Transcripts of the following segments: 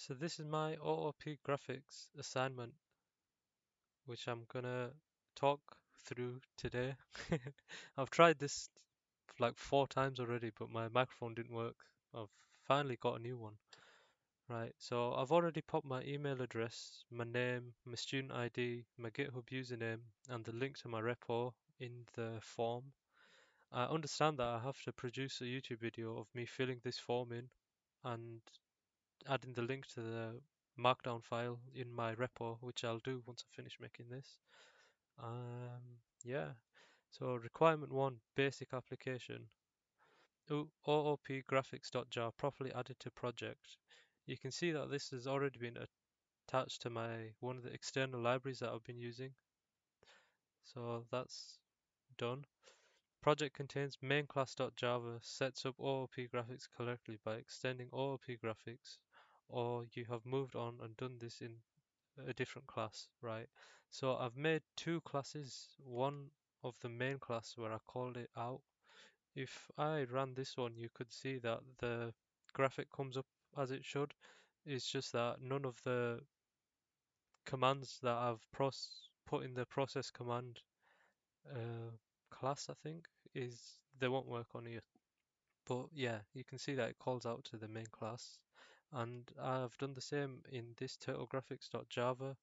So this is my OOP graphics assignment, which I'm gonna talk through today. I've tried this like 4 times already, but my microphone didn't work. I've finally got a new one. Right, so I've already put my email address, my name, my student ID, my GitHub username, and the link to my repo in the form. I understand that I have to produce a YouTube video of me filling this form in and adding the link to the markdown file in my repo, which I'll do once I finish making this. Yeah. So requirement one, basic application. OOP graphics.jar properly added to project. You can see that this has already been attached to my one of the external libraries that I've been using. So that's done. Project contains main class.java sets up OOP graphics correctly by extending OOP graphics, or you have moved on and done this in a different class, right? So I've made two classes, one of the main class where I called it out. If I ran this one, you could see that the graphic comes up as it should. It's just that none of the commands that I've put in the process command uh, class, I think, is they won't work on here. But yeah, you can see that it calls out to the main class. And I've done the same in this turtlegraphics.java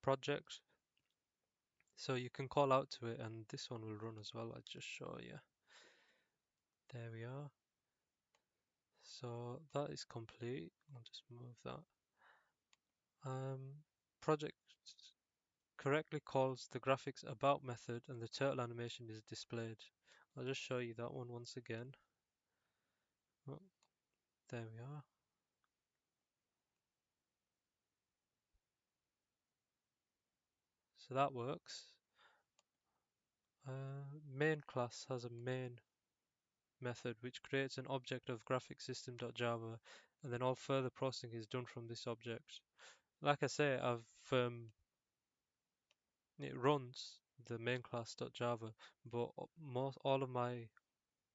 project. So you can call out to it and this one will run as well. I'll just show you. There we are. So that is complete. I'll just move that. Project correctly calls the graphics about method and the turtle animation is displayed. I'll just show you that one once again. Oh, there we are. So that works. Main class has a main method which creates an object of graphicsystem.java and then all further processing is done from this object. Like I say, it runs the main class.java, but most all of my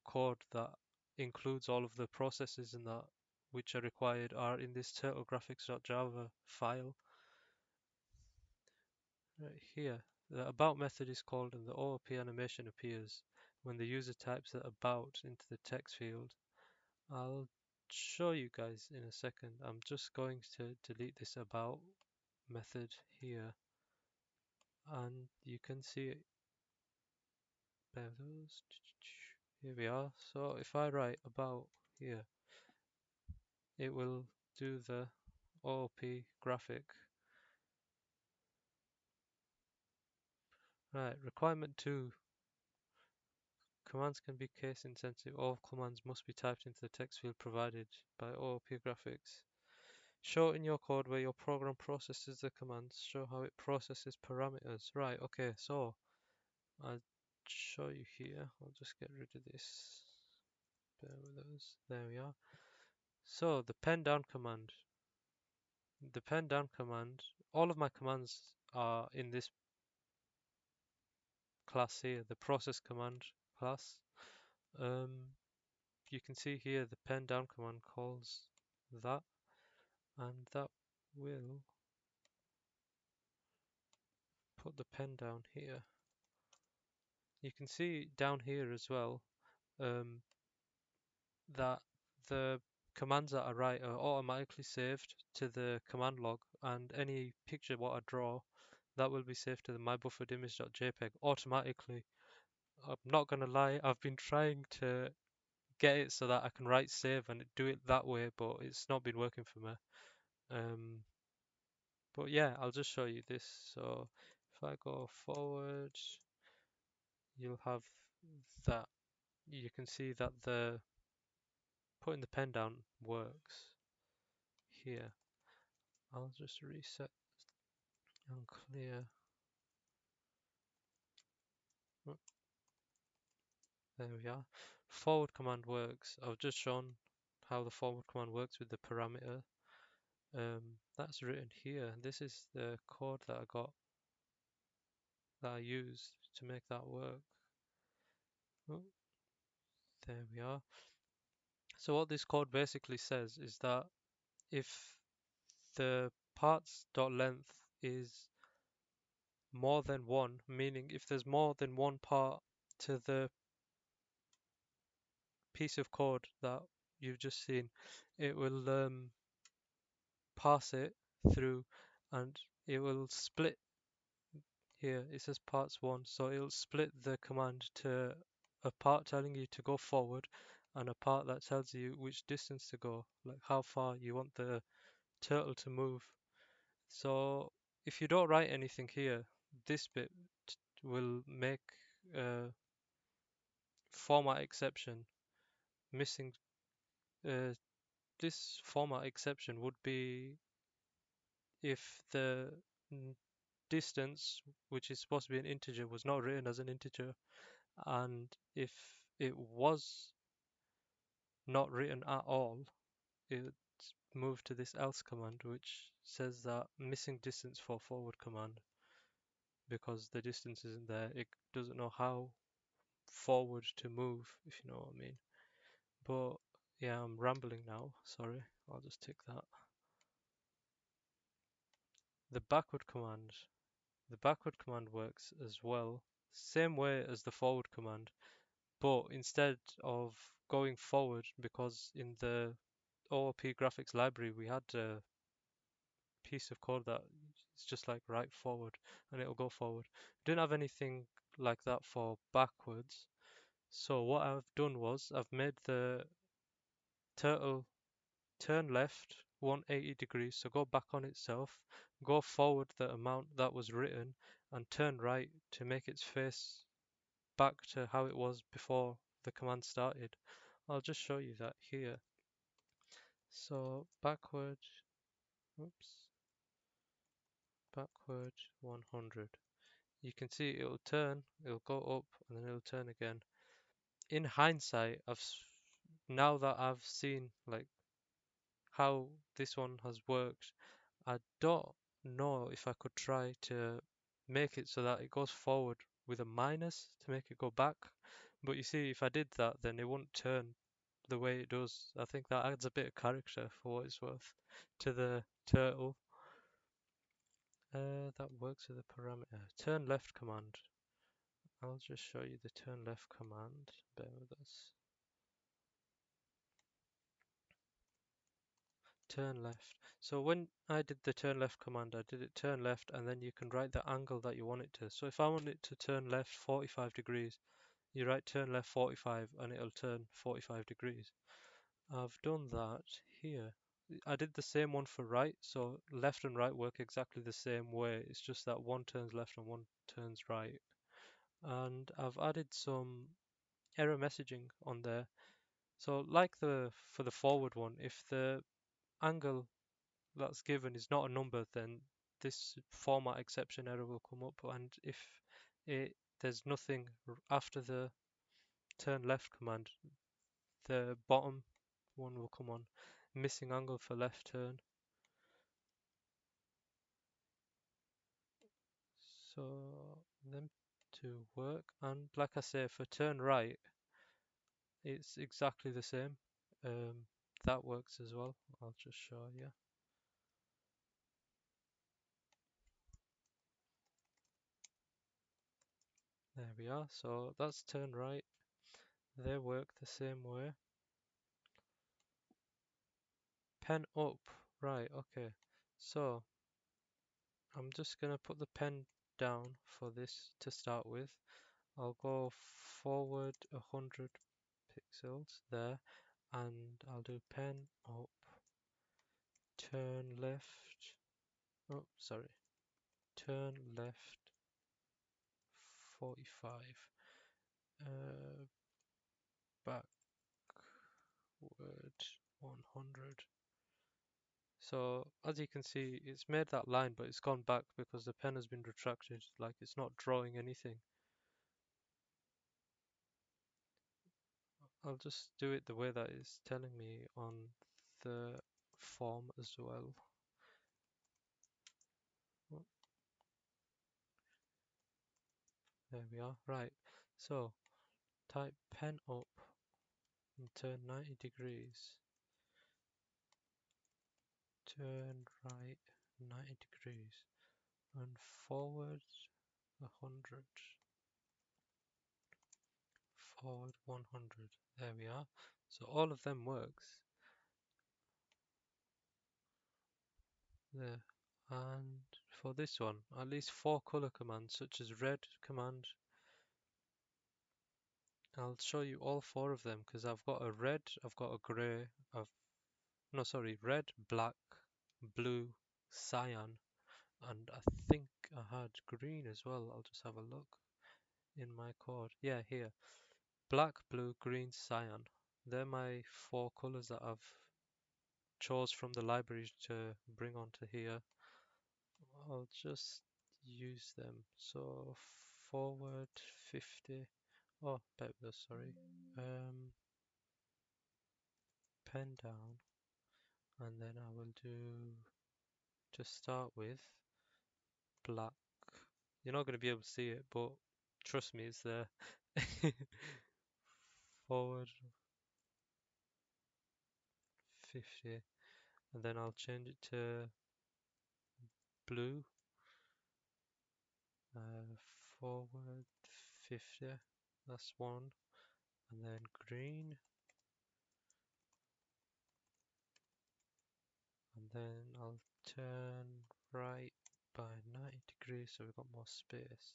code that includes all of the processes and that which are required are in this turtlegraphics.java file right here. The about method is called and the OOP animation appears when the user types the about into the text field. I'll show you guys in a second. I'm just going to delete this about method here and you can see it. Bear with us. Here we are. So if I write about here, it will do the OOP graphic. Right, requirement 2. Commands can be case insensitive. All commands must be typed into the text field provided by OOP graphics. Show in your code where your program processes the commands. Show how it processes parameters. Right, okay, so I'll show you here. I'll just get rid of this. Bear with us. There we are. So the pen down command. The pen down command, all of my commands are in this class here, the process command class. You can see here the pen down command calls that, and that will put the pen down here. You can see down here as well that the commands that I write are automatically saved to the command log, and any picture what I draw that will be saved to the mybufferedimage.jpg automatically. I'm not gonna lie, I've been trying to get it so that I can write save and do it that way, but it's not been working for me. Um, but yeah, I'll just show you this. So if I go forward, you'll have that. You can see that the putting the pen down works here. I'll just reset and clear. Oh, there we are. Forward command works. I've just shown how the forward command works with the parameter. That's written here. This is the code that I used to make that work. Oh, there we are. So what this code basically says is that if the parts dot length is more than one, meaning if there's more than one part to the piece of code that you've just seen, it will pass it through and it will split here. It says parts one, so it'll split the command to a part telling you to go forward and a part that tells you which distance to go, like how far you want the turtle to move. So if you don't write anything here, this bit will make a format exception missing. Uh, this format exception would be if the distance, which is supposed to be an integer, was not written as an integer, and if it was not written at all, it would move to this else command, which says that missing distance for forward command because the distance isn't there. It doesn't know how forward to move, if you know what I mean. But yeah, I'm rambling now. Sorry, I'll just tick that. The backward command. The backward command works as well, same way as the forward command, but instead of going forward, because in the OOP graphics library we had a piece of code that it's just like write forward and it'll go forward. We didn't have anything like that for backwards. So what I've done was I've made the turtle turn left 180 degrees, so go back on itself, go forward the amount that was written, and turn right to make its face back to how it was before the command started. I'll just show you that here. So backward, oops, backward 100. You can see it'll go up, and then it'll turn again. In hindsight, now that I've seen like how this one has worked, I don't know if I could try to make it so that it goes forward with a minus to make it go back. But you see, if I did that, then it wouldn't turn the way it does. I think that adds a bit of character for what it's worth to the turtle. That works with a parameter. Turn left command. I'll just show you the turn left command. Bear with us. Turn left. So when I did the turn left command, I did it turn left and then you can write the angle that you want it to. So if I want it to turn left 45 degrees, you write turn left 45 and it'll turn 45 degrees. I've done that here. I did the same one for right, so left and right work exactly the same way. It's just that one turns left and one turns right. And I've added some error messaging on there. So like the for the forward one, if the angle that's given is not a number, then this format exception error will come up. And if there's nothing after the turn left command, the bottom one will come on, missing angle for left turn. So them to work, and like I say, for turn right, it's exactly the same. Um, that works as well. I'll just show you. There we are. So that's turn right. They work the same way. Pen up. Right, okay. So I'm just gonna put the pen down for this to start with. I'll go forward 100 pixels there, and I'll do pen up, turn left. Oh, sorry. Turn left 45. Uh, backward 100. So as you can see, it's made that line, but it's gone back because the pen has been retracted, like it's not drawing anything. I'll just do it the way that it's telling me on the form as well. Oh, there we are. Right. So type pen up and turn 90 degrees. turn right 90 degrees, and forward 100, forward 100. There we are. So all of them works there. And for this one, at least 4 color commands, such as red command. I'll show you all 4 of them because I've got a red, I've got a grey, no, sorry, red, black, blue, cyan, and I think I had green as well. I'll just have a look in my code. Yeah, here. Black, blue, green, cyan. They're my 4 colors that I've chose from the library to bring onto here. I'll just use them. So forward 50. Oh, bear with us, sorry. Pen down, and then I will do, to start with, black. You're not going to be able to see it, but trust me, it's there. Forward 50, and then I'll change it to blue. Forward 50, that's one, and then green, and then I'll turn right by 90 degrees so we've got more space,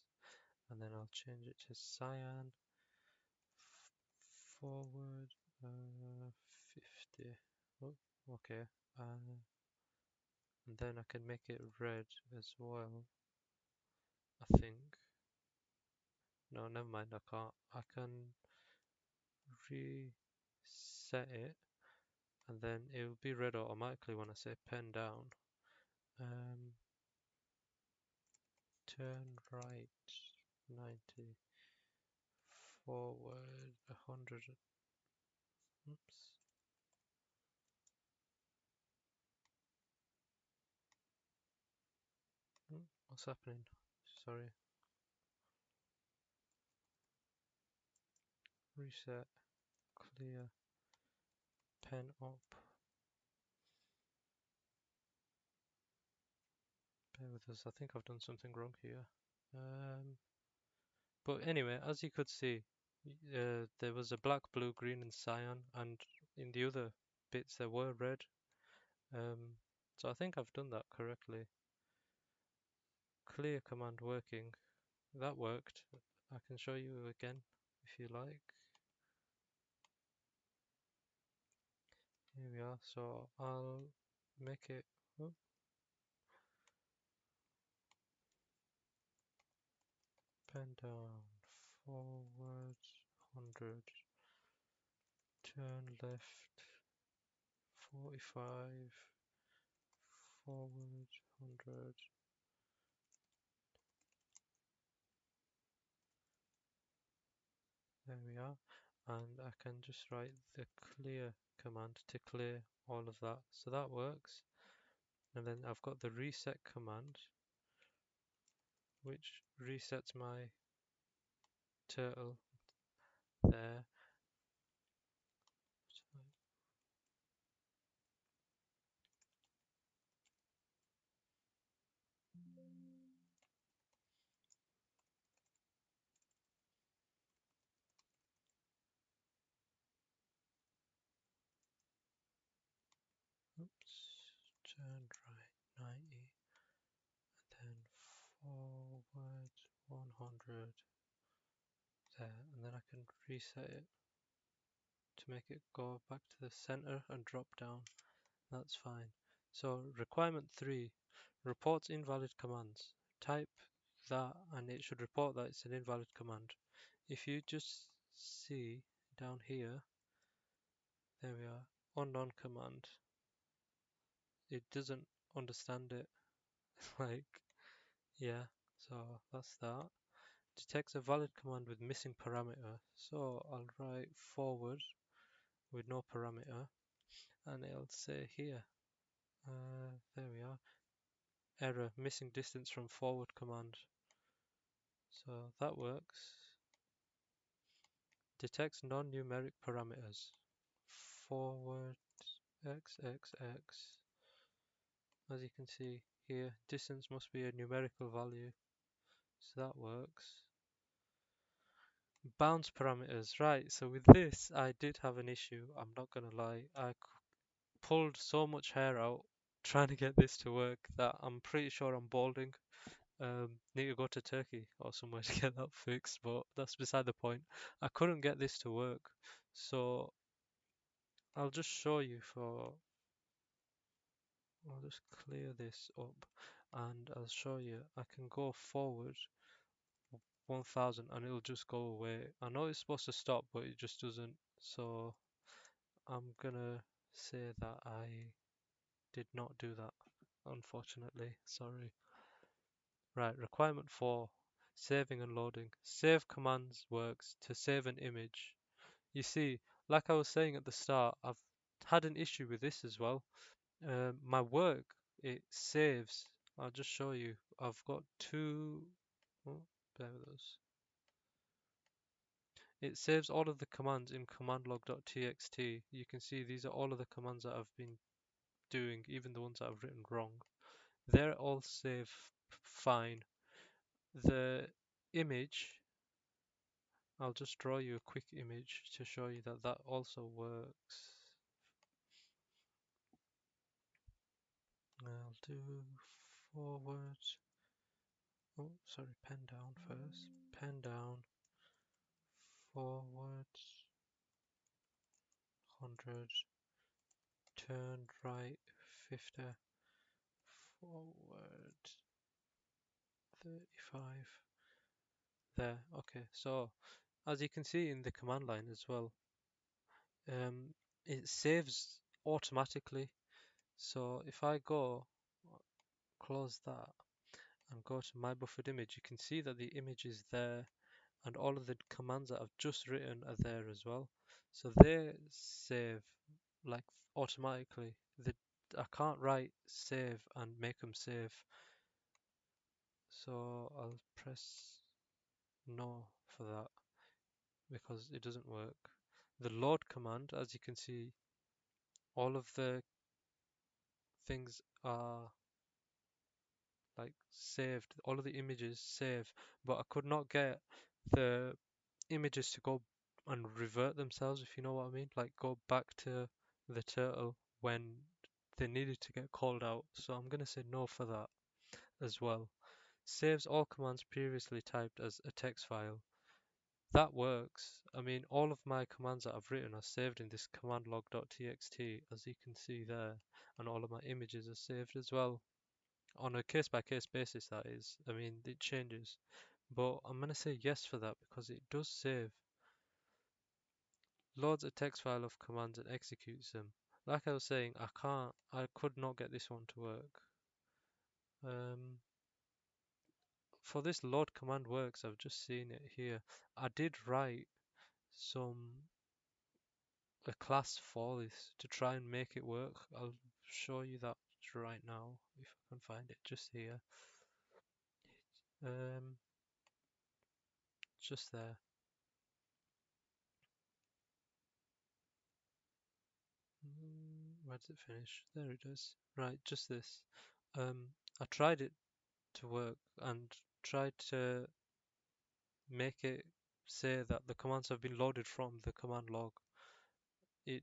and then I'll change it to cyan. Forward 50. Oh, okay. And then I can make it red as well, I think. No, never mind, I can't. I can reset it, and then it will be red automatically when I say pen down. Turn right 90, forward 100. Oops. What's happening? Sorry. Reset, clear, pen up. Bear with us, I think I've done something wrong here. But anyway, as you could see, there was a black, blue, green, and cyan, and in the other bits there were red. So I think I've done that correctly. Clear command working. That worked. I can show you again if you like. Here we are. So I'll make it. Oh, pen down. Forward 100. Turn left 45. Forward 100. There we are. And I can just write the clear command to clear all of that. So that works. And then I've got the reset command, which resets my turtle there. Oops, turn right 90, and then forward 100 there, and then I can reset it to make it go back to the center and drop down. That's fine. So requirement 3, reports invalid commands. Type that and it should report that it's an invalid command. If you just see down here, there we are, unknown command, it doesn't understand it. Like, yeah, so that's that. Detects a valid command with missing parameter. So I'll write forward with no parameter, and it'll say here, there we are, error, missing distance from forward command. So that works. Detects non-numeric parameters. Forward x, x, x. As you can see here, distance must be a numerical value, so that works. Bounds parameters, right, so with this I did have an issue, I'm not gonna lie. Pulled so much hair out trying to get this to work that I'm pretty sure I'm balding. Need to go to Turkey or somewhere to get that fixed, but that's beside the point. I couldn't get this to work, so I'll just show you for. I'll just clear this up and I'll show you. I can go forward 1000 and it'll just go away. I know it's supposed to stop, but it just doesn't. So I'm gonna say that I did not do that, unfortunately. Sorry. Right, requirement 4. Saving and loading. Save commands works to save an image. You see, like I was saying at the start, I've had an issue with this as well. My work, it saves. I'll just show you. I've got two. Oh, bear with us. It saves all of the commands in commandlog.txt. You can see these are all of the commands that I've been doing, even the ones that I've written wrong. They're all saved fine. The image, I'll just draw you a quick image to show you that that also works. I'll do forward. Oh, sorry, pen down first. Pen down. Forward 100. Turn right 50. Forward 35. There. Okay. So as you can see in the command line as well, um, it saves automatically. So if I go close that and go to my buffered image, you can see that the image is there and all of the commands that I've just written are there as well. So they save like automatically. I can't write save and make them save. So I'll press no for that because it doesn't work. The load command, as you can see, all of the things are like saved, all of the images save, but I could not get the images to go and revert themselves, if you know what I mean, like go back to the turtle when they needed to get called out. So I'm going to say no for that as well. Saves all commands previously typed as a text file. That works. I mean, all of my commands that I've written are saved in this command log.txt, as you can see there, and all of my images are saved as well. On a case by case basis, that is. I mean, it changes. But I'm going to say yes for that because it does save. Loads a text file of commands and executes them. Like I was saying, I could not get this one to work. For this load command works, I've just seen it here. I did write a class for this to try and make it work. I'll show you that right now if I can find it just here. Um, just there. Where does it finish? There it is. Right, just this. I tried it to work and tried to make it say that the commands have been loaded from the command log. It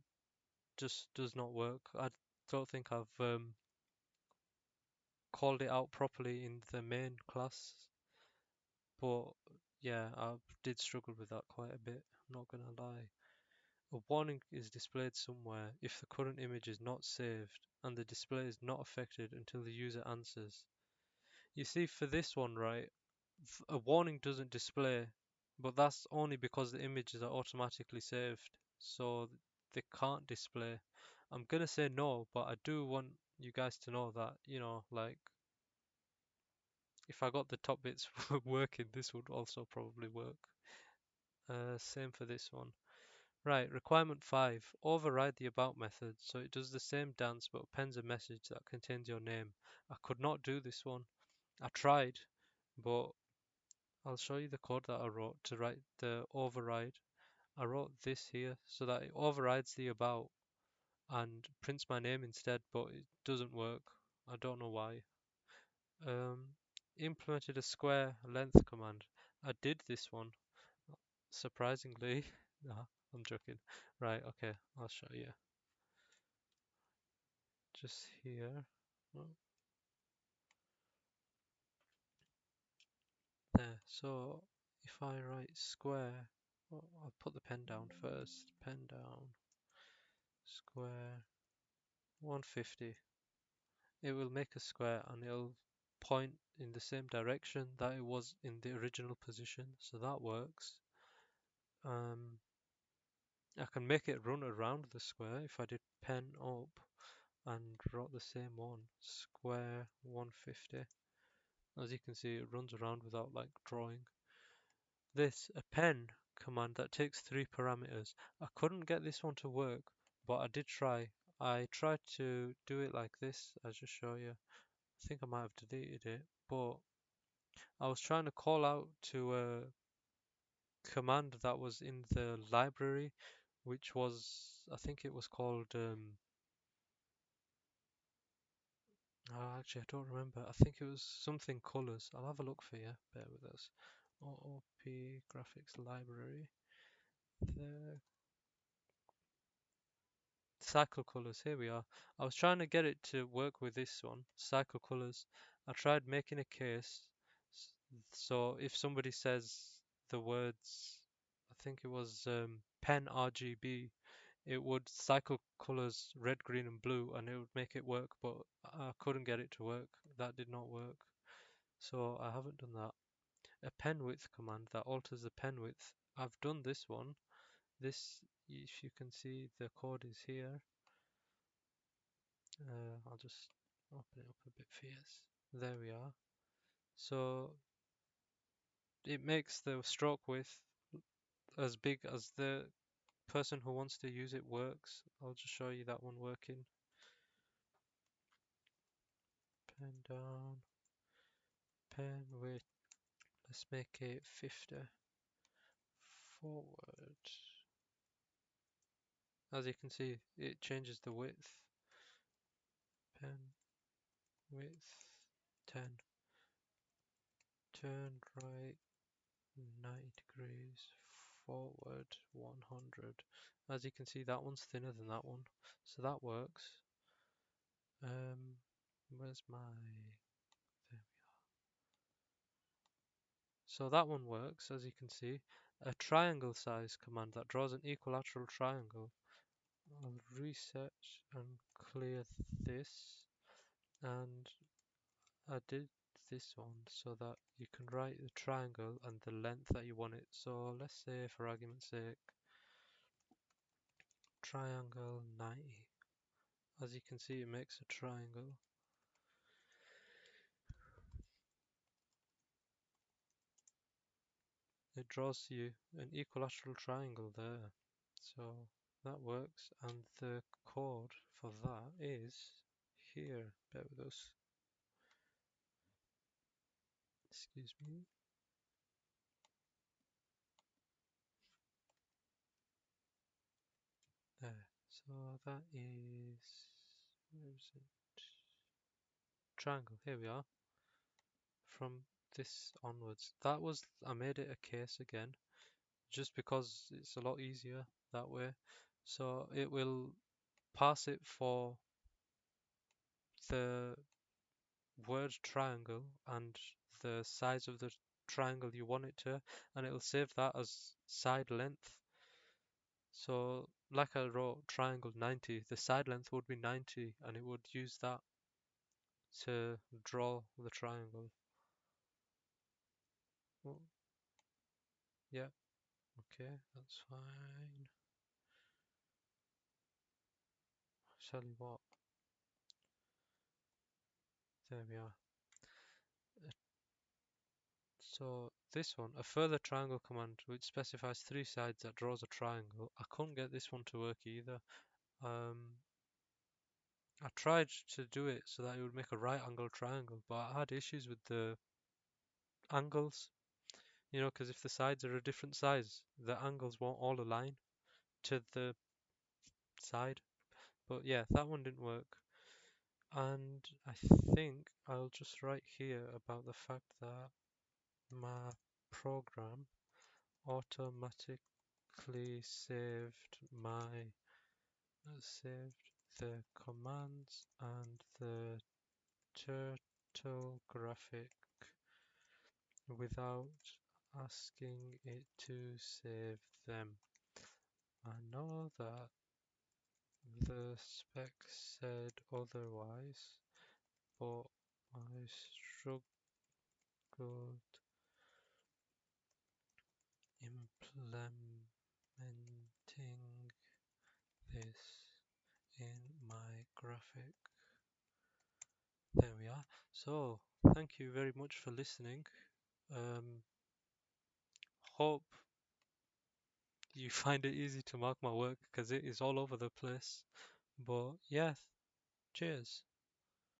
just does not work. I don't think I've called it out properly in the main class, but yeah, I did struggle with that quite a bit. I'm not gonna lie. A warning is displayed somewhere if the current image is not saved and the display is not affected until the user answers. You see, for this one, right, a warning doesn't display, but that's only because the images are automatically saved, so they can't display. I'm gonna say no, but I do want you guys to know that, like, if I got the top bits working, this would also probably work. Same for this one. Right, requirement 5. Override the about method so it does the same dance but appends a message that contains your name. I could not do this one. I tried, but I'll show you the code that I wrote to write the override. I wrote this here so that it overrides the about and prints my name instead, but it doesn't work. I don't know why. Um, Implemented a square length command. I did this one, surprisingly. Nah, I'm joking. Right, okay, I'll show you. Just here. Oh, there. So if I write square, oh, I'll put the pen down first. Pen down. Square 150. It will make a square and it'll point in the same direction that it was in the original position. So that works. Um, I can make it run around the square if I did pen up and wrote the same one. Square 150. As you can see, it runs around without like drawing. This append command that takes three parameters. I couldn't get this one to work, but I did try. I tried to do it like this. I'll just show you. I think I might have deleted it, but I was trying to call out to a command that was in the library, which was, I think it was called, oh, actually, I don't remember. I think it was something colors. I'll have a look for you. Bear with us. OOP graphics library. The cycle colors, here we are. I was trying to get it to work with this one, cycle colors. I tried making a case. So if somebody says the words, I think it was pen RGB, it would cycle colors red, green, and blue, and it would make it work, but I couldn't get it to work. That did not work. So I haven't done that. A pen width command that alters the pen width. I've done this one. This, if you can see, the code is here. I'll just open it up a bit for you. There we are. So it makes the stroke width as big as the person who wants to use it works. I'll just show you that one working. Pen down, pen width. Let's make it 50. Forward. As you can see, it changes the width. Pen width 10. Turn right 90 degrees, forward 100. As you can see, that one's thinner than that one, so that works. Where's my, there. So that one works, as you can see. A triangle size command that draws an equilateral triangle. I'll reset and clear this, and I did this one so that you can write the triangle and the length that you want it. So let's say, for argument's sake, triangle 90. As you can see, it makes a triangle. It draws you an equilateral triangle there. So that works, and the code for that is here. Bear with us. Excuse me. There. So that is, where is it? Triangle. Here we are. From this onwards. That was, I made it a case again, just because it's a lot easier that way. So it will pass it for the word triangle and the size of the triangle you want it to, and it'll save that as side length. So like I wrote triangle 90, the side length would be 90, and it would use that to draw the triangle. Oh, yeah, okay, that's fine. Tell you what, there we are. So this one, a further triangle command which specifies three sides that draws a triangle. I couldn't get this one to work either. Um, I tried to do it so that it would make a right angle triangle, but I had issues with the angles, because if the sides are a different size, the angles won't all align to the side. But yeah, that one didn't work. And I think I'll just write here about the fact that my program automatically saved the commands and the turtle graphic without asking it to save them. I know that the spec said otherwise, but I struggled implementing this in my graphic. There we are. So, thank you very much for listening. Um, Hope you find it easy to mark my work because it is all over the place. But yeah, cheers.